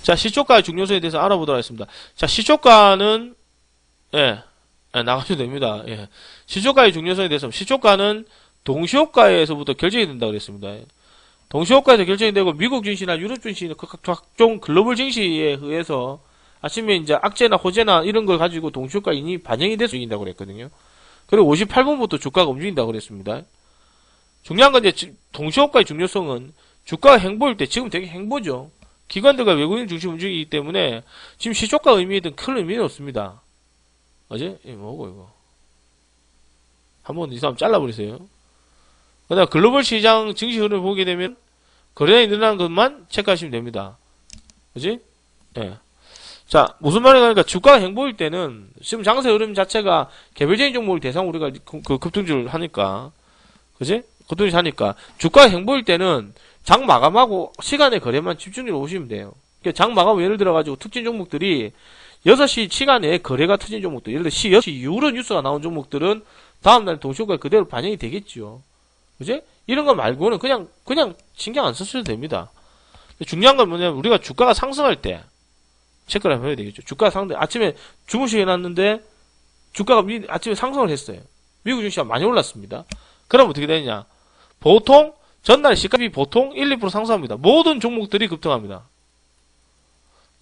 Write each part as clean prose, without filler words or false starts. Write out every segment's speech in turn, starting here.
자, 시초가의 중요성에 대해서 알아보도록 하겠습니다. 자, 시초가는, 나가셔도 됩니다. 예. 시초가의 중요성에 대해서, 시초가는 동시효과에서부터 결정이 된다고 그랬습니다. 동시효과에서 결정이 되고, 미국 증시나 유럽 증시, 각종 글로벌 증시에 의해서, 아침에 이제 악재나 호재나 이런 걸 가지고 동시효과 이미 반영이 돼서 움직인다고 그랬거든요. 그리고 58분부터 주가가 움직인다고 그랬습니다. 중요한 건 이제, 동시효과의 중요성은, 주가가 행보일 때, 지금 되게 행보죠. 기관들과 외국인 중심 움직이기 때문에 지금 시초가 의미든 큰 의미는 없습니다. 어제? 뭐고 이거? 한번 이 사람 잘라버리세요. 그다음 글로벌 시장 증시 흐름을 보게 되면 거래량이 늘어나는 것만 체크하시면 됩니다. 그지? 예. 자, 무슨 말인가 하니까 주가가 행보일 때는 지금 장세 흐름 자체가 개별적인 종목을 대상으로 우리가 급등주를 하니까. 그지? 급등주를 하니까 주가가 행보일 때는 장 마감하고 시간의 거래만 집중적으로 보시면 돼요. 그러니까 장 마감 예를 들어가지고 특정 종목들이 6시 시간에 거래가 터진 종목들, 예를 들어 6시 이후로 뉴스가 나온 종목들은 다음날 동시효과에 그대로 반영이 되겠죠. 그지? 이런 거 말고는 그냥 신경 안 쓰셔도 됩니다. 중요한 건 뭐냐면 우리가 주가가 상승할 때 체크를 해야 되겠죠. 주가가 아침에 주무시게 해놨는데 주가가 아침에 상승을 했어요. 미국 증시가 많이 올랐습니다. 그럼 어떻게 되느냐? 보통 전날 시가비 보통 1, 2% 상승합니다. 모든 종목들이 급등합니다.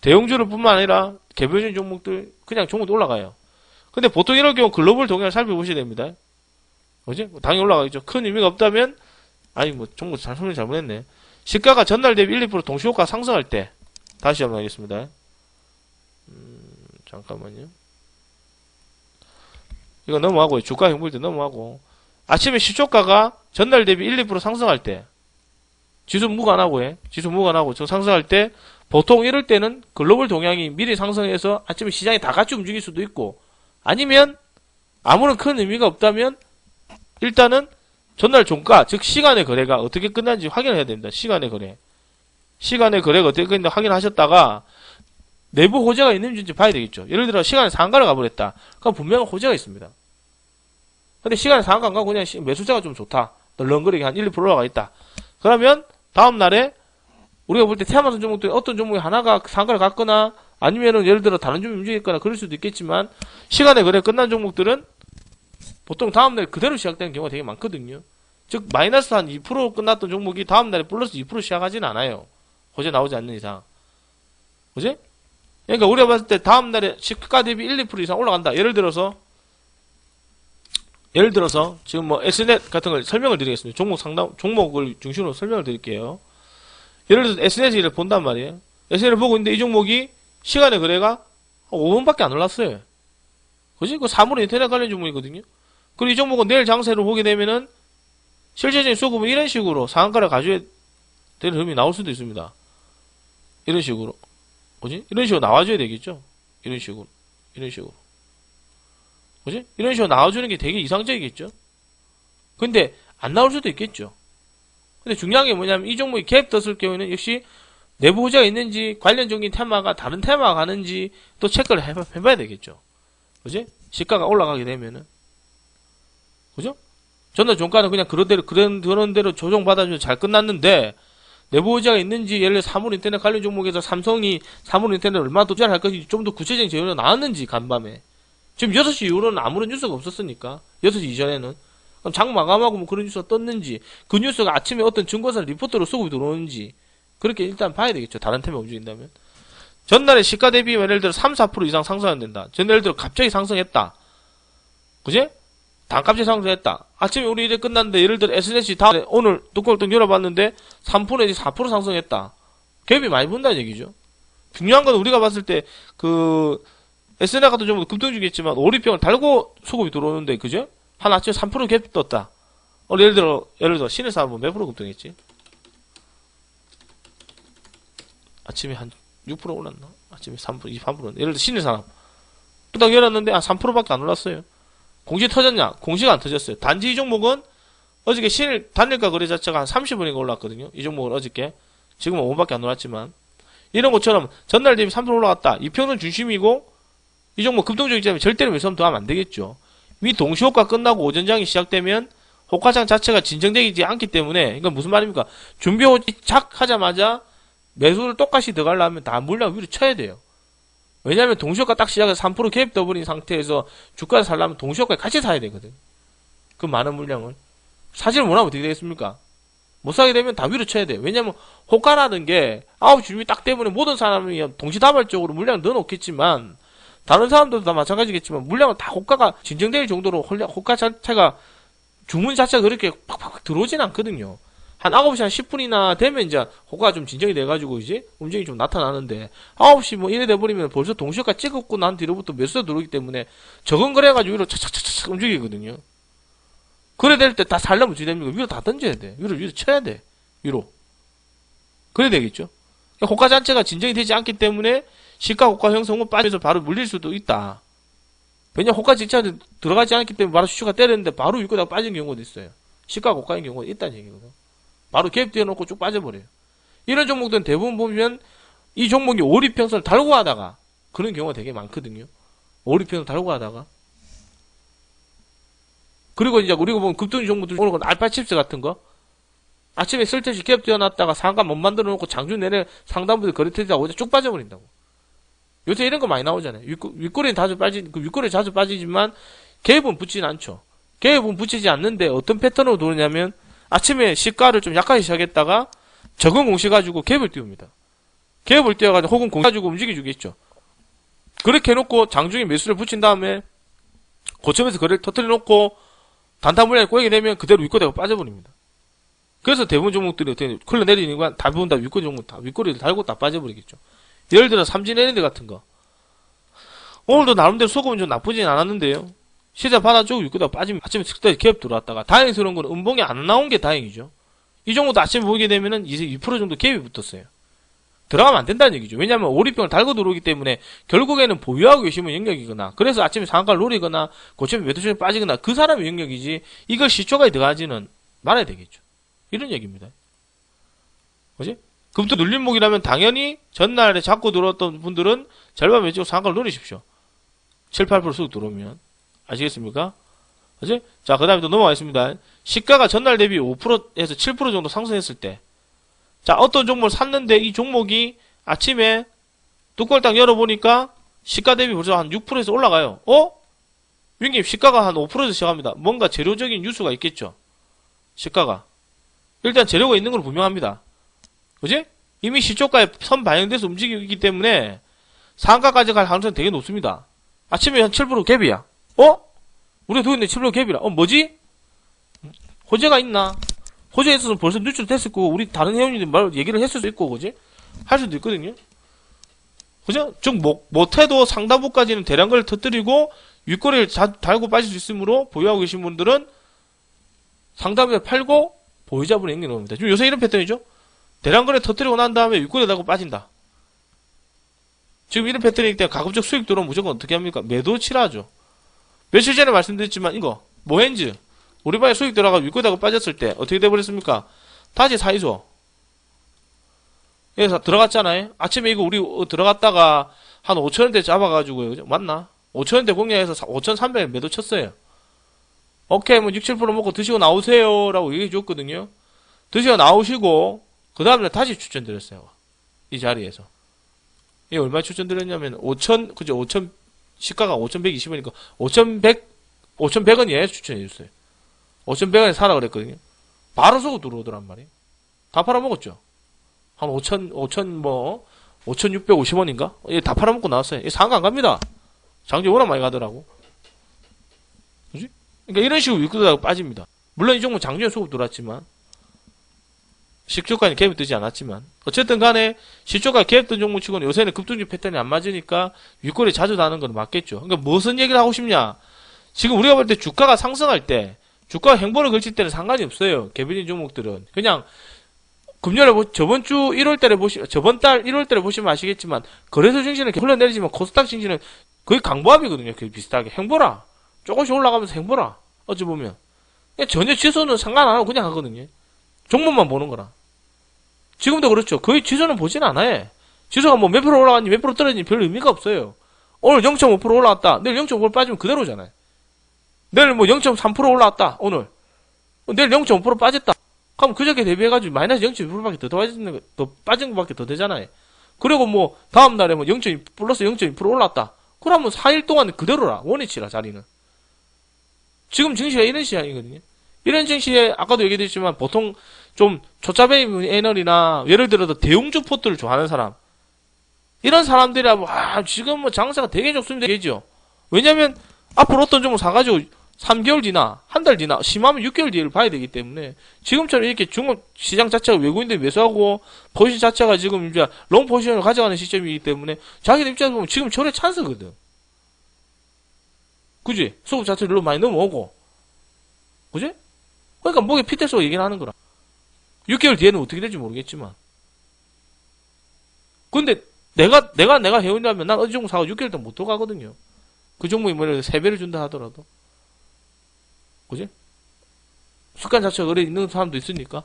대형주를 뿐만 아니라 개별적인 종목들, 그냥 종목도 올라가요. 근데 보통 이럴 경우 글로벌 동향을 살펴보셔야 됩니다. 뭐지? 당연히 올라가겠죠. 큰 의미가 없다면, 종목 설명 잘못했네. 시가가 전날 대비 1, 2% 동시효과 상승할 때, 다시 한번 하겠습니다. 잠깐만요. 이거 넘어가고, 주가 행보일 때 넘어가고, 아침에 시초가가 전날 대비 1, 2% 상승할 때, 지수 무관하고 저 상승할 때, 보통 이럴 때는 글로벌 동향이 미리 상승해서 아침에 시장이 다 같이 움직일 수도 있고, 아니면, 아무런 큰 의미가 없다면, 일단은 전날 종가, 즉 시간의 거래가 어떻게 끝난지 확인을 해야 됩니다. 시간의 거래가 어떻게 끝났는지 확인하셨다가, 내부 호재가 있는지 봐야 되겠죠. 예를 들어 시간에 상한가를 가버렸다. 그럼 분명한 호재가 있습니다. 근데 시간에 상한가 안 가고 그냥 매수세가 좀 좋다. 널렁거리게 한 1, 2% 올라가 있다. 그러면 다음 날에 우리가 볼 때 테마선 종목들 어떤 종목이 하나가 상한가를 갔거나 아니면은 예를 들어 다른 종목이 움직였거나 그럴 수도 있겠지만 시간에 거래 끝난 종목들은 보통 다음날 그대로 시작되는 경우가 되게 많거든요. 즉 마이너스 한 2% 끝났던 종목이 다음날에 플러스 2% 시작하지는 않아요. 호재 나오지 않는 이상. 그지? 그러니까 우리가 봤을 때 다음날에 시가 대비 1, 2% 이상 올라간다. 예를 들어서 지금 뭐 S넷 같은 걸 설명을 드리겠습니다. 종목을 중심으로 설명을 드릴게요. 예를 들어서 S넷을 본단 말이에요. S넷을 보고 있는데 이 종목이 시간의 거래가 5분밖에 안 올랐어요. 그지? 그 사물 인터넷 관련 종목이거든요. 그리고 이 종목은 내일 장세를 보게 되면은 실제적인 수급은 이런 식으로 상한가를 가져야 될 흐름이 나올 수도 있습니다. 이런 식으로. 그지? 이런 식으로 나와줘야 되겠죠? 이런 식으로. 그지? 이런 식으로 나와주는 게 되게 이상적이겠죠? 근데, 안 나올 수도 있겠죠? 근데 중요한 게 뭐냐면, 이 종목이 갭 떴을 경우에는 역시, 내부 호재가 있는지, 관련적인 테마가 다른 테마가 가는지, 또 체크를 해봐야 되겠죠? 그지? 시가가 올라가게 되면은. 그죠? 전날 종가는 그냥 그런 대로 조정받아주면 잘 끝났는데, 내부 호재가 있는지, 예를 들어 사물 인터넷 관련 종목에서 삼성이 사물 인터넷 얼마나 투자를 할 것인지 좀 더 구체적인 재료가 나왔는지, 간밤에. 지금 6시 이후로는 아무런 뉴스가 없었으니까. 6시 이전에는. 그럼 장 마감하고 뭐 그런 뉴스가 떴는지, 그 뉴스가 아침에 어떤 증거사 리포터로 수급이 들어오는지, 그렇게 일단 봐야 되겠죠. 다른 테마 움직인다면. 전날에 시가 대비 예를 들어 3, 4% 이상 상승안 된다. 예를 들어 갑자기 상승했다. 그지? 단값이 상승했다. 아침에 우리 일에 끝났는데 예를 들어 SNS이 다음에 오늘 뚜껑을 또 열어봤는데 3% 내지 4% 상승했다. 갭이 많이 본다는 얘기죠. 중요한 건 우리가 봤을 때 SNS 같은 경우도 급등주겠지만 오리병을 달고 수급이 들어오는데 그죠? 한 아침에 3% 갭 떴다. 예를 들어 신일사업은 몇 프로 급등했지? 아침에 한 6% 올랐나? 아침에 3%, 23%. 예를 들어 신일사업 딱 열었는데 한 3%밖에 안 올랐어요. 공시 터졌냐? 공시가 안 터졌어요. 단지 이 종목은 어저께 단일가 거래 자체가 한 30원인가 올랐거든요. 이 종목은 어저께. 지금은 5원밖에 안 올랐지만. 이런 것처럼 전날 대비 3% 올라갔다. 이 평은 중심이고 이 종목 급등주이기 때문에 절대로 매수하면 더 하면 안 되겠죠. 미 동시호가 끝나고 오전장이 시작되면 호가장 자체가 진정되지 않기 때문에 이건 무슨 말입니까? 준비 시작하자마자 매수를 똑같이 들어가려면 다 물량 위로 쳐야 돼요. 왜냐면 동시효과 딱 시작해서 3% 갭 떠버린 상태에서 주가를 살려면 동시효과에 같이 사야 되거든. 그 많은 물량을. 사지를 못하면 어떻게 되겠습니까? 못 사게 되면 다 위로 쳐야 돼요. 왜냐면 호가라는 게 9시 준비 딱 때문에 모든 사람이 동시다발적으로 물량을 넣어놓겠지만 다른 사람들도 다 마찬가지겠지만 물량을 다 호가가 진정될 정도로 호가 자체가 주문 자체가 그렇게 팍팍 들어오진 않거든요. 한 9시 한 10분이나 되면 이제 호가가 좀 진정이 돼가지고 이제 움직임이 좀 나타나는데 9시 뭐 이래 돼버리면 벌써 동시효과 찍었고 난 뒤로부터 매수가 들어오기 때문에 적은 거래가지고 위로 착착착착 움직이거든요. 그래 될 때 다 살려면 어떻게 됩니까? 위로 다 던져야 돼. 위로 쳐야 돼. 위로. 그래야 되겠죠. 호가 자체가 진정이 되지 않기 때문에 시가 호가 형성은 빠져서 바로 물릴 수도 있다. 왜냐 호가 자체가 들어가지 않기 때문에 바로 수주가 때렸는데 바로 윗꼬다가 빠진 경우도 있어요. 시가 고가인 경우가 있다는 얘기거든. 바로 갭 띄워놓고 쭉 빠져버려요. 이런 종목들은 대부분 보면 이 종목이 오리평선을 달고 하다가 그런 경우가 되게 많거든요. 오리평선을 달고 하다가 그리고 이제 우리가 보면 급등주 종목들 오늘 건 알파칩스 같은 거 아침에 쓸데없이 갭 띄워놨다가 상가 못 만들어 놓고 장주 내내 상단부들 거래틀다 어제 쭉 빠져버린다고. 요새 이런 거 많이 나오잖아요. 윗꼬리는 윗꼬리 자주 빠지지만 갭은 붙지는 않죠. 갭은 붙이지 않는데 어떤 패턴으로 도느냐면 아침에 시가를 좀 약하게 시작했다가 적은 공시 가지고 갭을 띄웁니다. 갭을 띄워가지고 혹은 공시 가지고 움직여주겠죠. 그렇게 해놓고 장중에 매수를 붙인 다음에 고점에서 거래를 터뜨려 놓고 단타 물량이 꼬이게 되면 그대로 윗꼬리가 빠져버립니다. 그래서 대부분 종목들이 어떻게 흘러내리는 건 대부분 다 윗꼬리 종목 다 윗꼬리를 달고 다 빠져버리겠죠. 예를 들어 삼진 에랜드 같은 거 오늘도 나름대로 소금은 좀 나쁘진 않았는데요. 시세 받아주고 윗꼬리가 빠지면 아침에 식당에 갭 들어왔다가 다행스러운 건 음봉이 안 나온 게 다행이죠. 이 종목도 아침에 보게 되면은 이제 2% 정도 갭이 붙었어요. 들어가면 안 된다는 얘기죠. 왜냐하면 오리병을 달고 들어오기 때문에 결국에는 보유하고 계시면 영역이거나 그래서 아침에 상한가를 노리거나 고점에 매도점에 빠지거나 그 사람의 영역이지 이걸 시초가에 들어가지는 말아야 되겠죠. 이런 얘기입니다. 그지? 금토 눌림목이라면 당연히 전날에 잡고 들어왔던 분들은 절반 매치고 상한가를 노리십시오. 7, 8% 쑥 들어오면. 아시겠습니까? 그지? 자, 그 다음에 또 넘어가겠습니다. 시가가 전날 대비 5%에서 7% 정도 상승했을 때 자, 어떤 종목을 샀는데 이 종목이 아침에 뚜껑을 딱 열어보니까 시가 대비 벌써 한 6%에서 올라가요. 위님 시가가 한 5%에서 시작합니다. 뭔가 재료적인 뉴스가 있겠죠. 시가가. 일단 재료가 있는 건 분명합니다. 그지? 이미 시초가에 선 반영돼서 움직이기 때문에 상가까지 갈 가능성이 되게 높습니다. 아침에 한 7% 갭이야. 우리가 두고 있는데 7% 갭이라. 뭐지? 호재가 있나? 호재에 있어서 벌써 누출됐을 거고, 우리 다른 회원님들 얘기를 했을 수도 있고, 그지? 할 수도 있거든요? 그죠? 즉, 못해도 상단부까지는 대량거래를 터뜨리고, 윗거래를 달고 빠질 수 있으므로, 보유하고 계신 분들은 상단부에 팔고, 보유자분에 연결합니다. 지금 요새 이런 패턴이죠? 대량거래 터뜨리고 난 다음에 윗거래 달고 빠진다. 지금 이런 패턴이기 때문에 가급적 수익 들어오면 무조건 어떻게 합니까? 매도 칠하죠. 며칠 전에 말씀드렸지만, 이거, 모헨즈. 우리 반에 수익 들어가 윗꼬다가 빠졌을 때 어떻게 돼버렸습니까? 다시 사이소. 여기서 들어갔잖아요. 아침에 이거 우리 들어갔다가 한 5천원대 잡아가지고요. 그죠? 맞나? 5천원대 공략해서 5,300에 매도 쳤어요. 오케이, 뭐 6, 7% 먹고 드시고 나오세요. 라고 얘기해 줬거든요. 드시고 나오시고, 그 다음에 다시 추천드렸어요. 이 자리에서. 이게 얼마 추천드렸냐면, 5천, 그죠? 5천, 시가가 5,120원이니까, 5,100원 이하에 추천해줬어요. 5,100원에 사라 그랬거든요. 바로 쏘고 들어오더란 말이에요. 다 팔아먹었죠. 한 5,650원인가? 예, 다 팔아먹고 나왔어요. 상가 안 갑니다. 장주 워낙 많이 가더라고. 그지? 그러니까 이런 식으로 윗구다가 빠집니다. 물론 이 종목 장주에 쏘고 들어왔지만, 시초가는 갭이 뜨지 않았지만, 어쨌든 간에, 시초가 갭 뜬 종목 치고는 요새는 급등주 패턴이 안 맞으니까, 윗꼬리 자주 나는 건 맞겠죠. 그러니까 무슨 얘기를 하고 싶냐? 지금 우리가 볼 때 주가가 상승할 때, 주가 행보를 걸칠 때는 상관이 없어요. 개별인 종목들은. 그냥, 금년에 저번 달 1월달에 보시면 아시겠지만, 거래소 증시는 흘러내리지만 코스닥 증시는 거의 강보합이거든요. 거의 비슷하게. 행보라. 조금씩 올라가면서 행보라. 어찌 보면. 그냥 전혀 지수는 상관 안 하고 그냥 하거든요. 종목만 보는 거라. 지금도 그렇죠. 거의 지수는 보진 않아요. 지수가 뭐 몇 프로 올라갔니, 몇 프로 떨어졌니 별 의미가 없어요. 오늘 0.5% 올라왔다. 내일 0.5% 빠지면 그대로잖아요. 내일 뭐 0.3% 올라왔다. 오늘. 내일 0.5% 빠졌다. 그럼 그저께 대비해가지고 마이너스 0.2%밖에 더 빠진 것밖에 더 되잖아요. 그리고 뭐 다음날에 뭐 0.2 플러스 0.2% 올랐다. 그러면 4일 동안 그대로라. 원위치라 자리는. 지금 증시가 이런 시장이거든요. 이런 증시에 아까도 얘기했지만 보통 좀 초짜배임 애널이나 예를 들어서 대웅주 포트를 좋아하는 사람 이런 사람들이라 지금 뭐 장사가 되게 좋습니다. 얘기죠. 왜냐면 앞으로 어떤 종목 사가지고 3개월 지나 한 달 지나 심하면 6개월 뒤를 봐야 되기 때문에 지금처럼 이렇게 중국 시장 자체가 외국인들이 매수하고 포지션 자체가 지금 이제 롱 포지션을 가져가는 시점이기 때문에 자기들 입장에서 보면 지금 저래 찬스거든. 그지? 수급 자체를 많이 넘어오고 그지? 그러니까 목에 핏대 쏘고 얘기를 하는 거라. 6개월 뒤에는 어떻게 될지 모르겠지만 근데 내가 해온다면 난 어디 종목 사고 6개월 동안 못 들어가거든요. 그 종목이 뭐 3배를 준다 하더라도 그지? 습관 자체가 그래 있는 사람도 있으니까.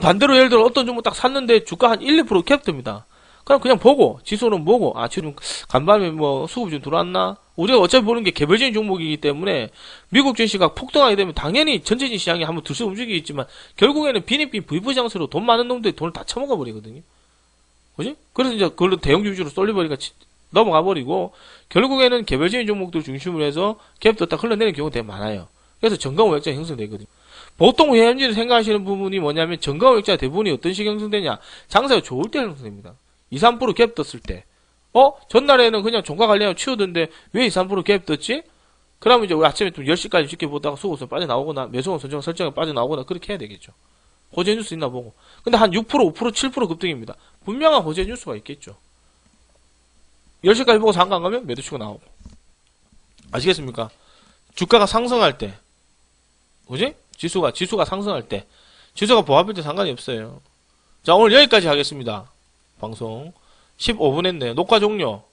반대로 예를 들어 어떤 종목 딱 샀는데 주가 한 1, 2% 캡됩니다. 그냥 보고 지수는 보고 지금 간밤에 뭐 수급이 좀 들어왔나? 우리가 어차피 보는 게 개별적인 종목이기 때문에 미국 증시가 폭등하게 되면 당연히 전체적인 시장이 한번 들썩 움직이겠지만 결국에는 빈익빈 VV 장세로 돈 많은 놈들이 돈을 다 처먹어 버리거든요. 그지? 그래서 이제 그걸로 대형 주주로 쏠려버리니까 넘어가 버리고 결국에는 개별적인 종목들 중심으로 해서 갭도 딱 흘러내리는 경우가 되게 많아요. 그래서 정가오액자 형성되거든요. 보통 회원진이 생각하시는 부분이 뭐냐면 정가오액자 대부분이 어떤 식으로 형성되냐? 장사가 좋을 때 형성됩니다. 2, 3% 갭 떴을 때. 전날에는 그냥 종가 관리하고 치우던데 왜 2, 3% 갭 떴지? 그러면 이제 아침에 좀 10시까지 지켜보다가 수급선 빠져나오거나 매수원 설정에 빠져나오거나 그렇게 해야 되겠죠. 호재 뉴스 있나 보고. 근데 한 6%, 5%, 7% 급등입니다. 분명한 호재 뉴스가 있겠죠. 10시까지 보고 잠깐 가면 매도치고 나오고. 아시겠습니까? 주가가 상승할 때. 그지? 지수가 상승할 때. 지수가 보합일 때 상관이 없어요. 자, 오늘 여기까지 하겠습니다. 방송 15분 했네요. 녹화 종료.